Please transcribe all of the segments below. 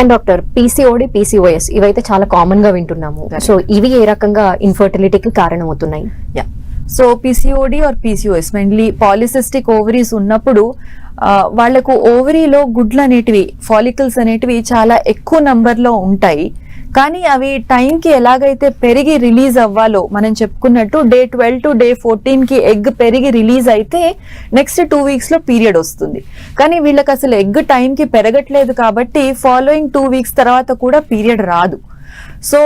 And doctor, PCOD, PCOS ఇవైతే చాలా common గా వింటున్నాము. సో ఇవి ఏ రకంగా ఇన్ఫర్టిలిటీకి కారణం అవుతున్నాయి? So PCOD are PCOS mainly polycystic ovaries ఉన్నప్పుడు వాళ్లకు ఓవరీలో గుడ్లు అనేటివి, ఫాలికల్స్ అనేటివి చాలా ఎక్కువ నంబర్లో ఉంటాయి. కానీ అవి టైంకి ఎలాగైతే పెరిగి రిలీజ్ అవ్వాలో, మనం చెప్పుకున్నట్టు డే 12 టు డే 14కి ఎగ్ పెరిగి రిలీజ్ అయితే నెక్స్ట్ 2 వీక్స్లో పీరియడ్ వస్తుంది. కానీ వీళ్ళకి అసలు ఎగ్ టైంకి పెరగట్లేదు కాబట్టి ఫాలోయింగ్ 2 వీక్స్ తర్వాత కూడా పీరియడ్ రాదు. సో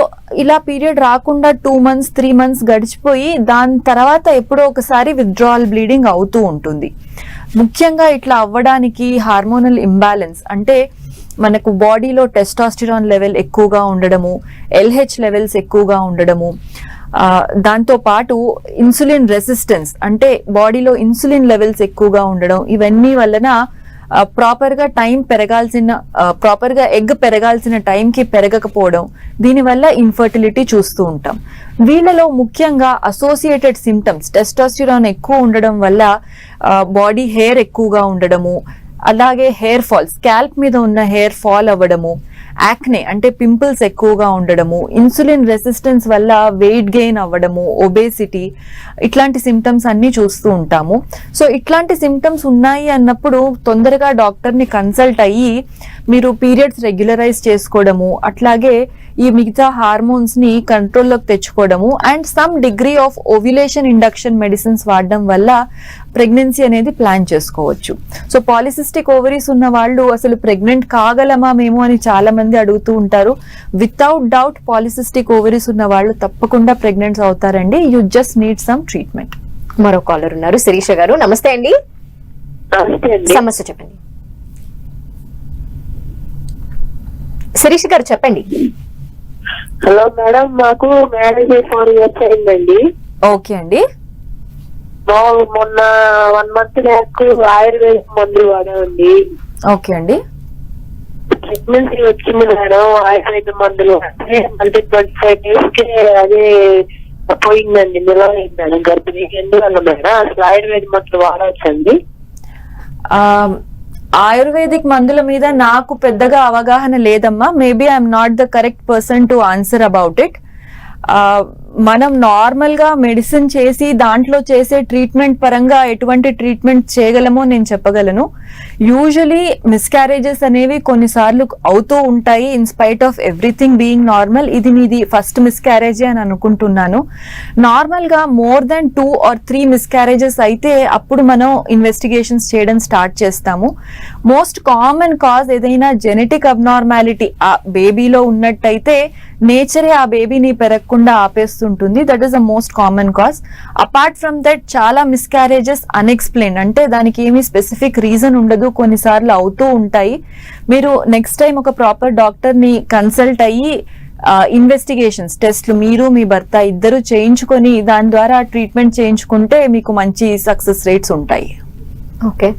ఇలా పీరియడ్ రాకుండా 2 months 3 months గడిచిపోయి దాని తర్వాత ఎప్పుడో ఒకసారి విత్డ్రావల్ బ్లీడింగ్ అవుతూ ఉంటుంది. ముఖ్యంగా ఇట్లా అవ్వడానికి హార్మోనల్ ఇంబ్యాలెన్స్, అంటే మనకు బాడీలో టెస్టాస్టిరాన్ లెవెల్ ఎక్కువగా ఉండడము, ఎల్హెచ్ లెవెల్స్ ఎక్కువగా ఉండడము, దాంతో పాటు ఇన్సులిన్ రెసిస్టెన్స్, అంటే బాడీలో ఇన్సులిన్ లెవెల్స్ ఎక్కువగా ఉండడం, ఇవన్నీ వలన ప్రాపర్గా ఎగ్ పెరగాల్సిన టైంకి పెరగకపోవడం, దీనివల్ల ఇన్ఫర్టిలిటీ చూస్తూ ఉంటాం. వీళ్ళలో ముఖ్యంగా అసోసియేటెడ్ సిమ్టమ్స్, టెస్టోస్టిరాన్ ఎక్కువ ఉండడం వల్ల బాడీ హెయిర్ ఎక్కువగా ఉండడము, అలాగే హెయిర్ ఫాల్, స్కాల్ప్ మీద ఉన్న హెయిర్ ఫాల్ అవ్వడము, యాక్నే అంటే పింపుల్స్ ఎక్కువగా ఉండడము, ఇన్సులిన్ రెసిస్టెన్స్ వల్ల వెయిట్ గెయిన్ అవ్వడము, ఒబేసిటీ, ఇట్లాంటి సిమ్టమ్స్ అన్ని చూస్తూ ఉంటాము. సో ఇట్లాంటి సిమ్టమ్స్ ఉన్నాయి అన్నప్పుడు తొందరగా డాక్టర్ని కన్సల్ట్ అయ్యి మీరు పీరియడ్స్ రెగ్యులరైజ్ చేసుకోవడము, అట్లాగే ఈ మిగతా హార్మోన్స్ ని కంట్రోల్లోకి తెచ్చుకోవడము and some degree of ovulation induction medicines వాడడం వల్ల ప్రెగ్నెన్సీ అనేది ప్లాన్ చేసుకోవచ్చు. సో పాలిసిస్టిక్ ఓవరీస్ ఉన్న వాళ్ళు అసలు ప్రెగ్నెంట్ కాగలమా మేము అని చాలా మంది అడుగుతూ ఉంటారు. వితౌట్ డౌట్ పాలిసిస్టిక్ ఓవరీస్ ఉన్న వాళ్ళు తప్పకుండా ప్రెగ్నెంట్స్ అవుతారండి. You just need some treatment. మరో కాలర్ ఉన్నారు, శిరీష గారు. నమస్తే అండి. సమస్య చెప్పండి. శిరీష గారు చెప్పండి. హలో మేడం, మాకు మ్యారేజ్ 4 years అయిందండి. ఓకే అండి. మొన్న 1 month బ్యాక్ ఆయుర్వేద మందులు వాడామండి. ఓకే అండి. ప్రెగ్నెన్సీ వచ్చింది మేడం. ఆయుర్వేద మందులు అంటే మళ్ళీ 25 days కి అదే పోయిందండి, నిలవలేదు మేడం గర్భిణీ. ఎందువల్ల మేడం అసలు ఆయుర్వేద మందులు వాడవచ్చండి? ఆయుర్వేదిక్ మందుల మీద నాకు పెద్దగా అవగాహన లేదమ్మా. Maybe I'm not the correct person to answer about it. మనం నార్మల్ గా మెడిసిన్ చేసి దాంట్లో చేసే ట్రీట్మెంట్ పరంగా ఎటువంటి ట్రీట్మెంట్ చేయగలమో నేను చెప్పగలను. యూజువలీ మిస్క్యారేజెస్ అనేవి కొన్నిసార్లు అవుతూ ఉంటాయి in spite of everything being normal. ఇది మీది ఫస్ట్ మిస్క్యారేజే అని అనుకుంటున్నాను. నార్మల్ గా మోర్ దెన్ 2 or 3 మిస్క్యారేజెస్ అయితే అప్పుడు మనం ఇన్వెస్టిగేషన్స్ చేయడం స్టార్ట్ చేస్తాము. మోస్ట్ కామన్ కాజ్ ఏదైనా జెనెటిక్ అబ్నార్మాలిటీ ఆ బేబీలో ఉన్నట్టయితే నేచరే ఆ బేబీని పెరగకుండా ఆపేస్తుంటుంది. That is the most common cause. Apart from that చాలా మిస్క్యారేజెస్ అన్ఎక్స్ప్లెయిన్, అంటే దానికి ఏమీ స్పెసిఫిక్ రీజన్ ఉండదు, కొన్నిసార్లు అవుతూ ఉంటాయి. మీరు నెక్స్ట్ టైం ఒక ప్రాపర్ డాక్టర్ ని కన్సల్ట్ అయ్యి ఇన్వెస్టిగేషన్స్, టెస్ట్లు మీరు మీ భర్త ఇద్దరు చేయించుకొని దాని ద్వారా ట్రీట్మెంట్ చేయించుకుంటే మీకు మంచి సక్సెస్ రేట్స్ ఉంటాయి. ఓకే.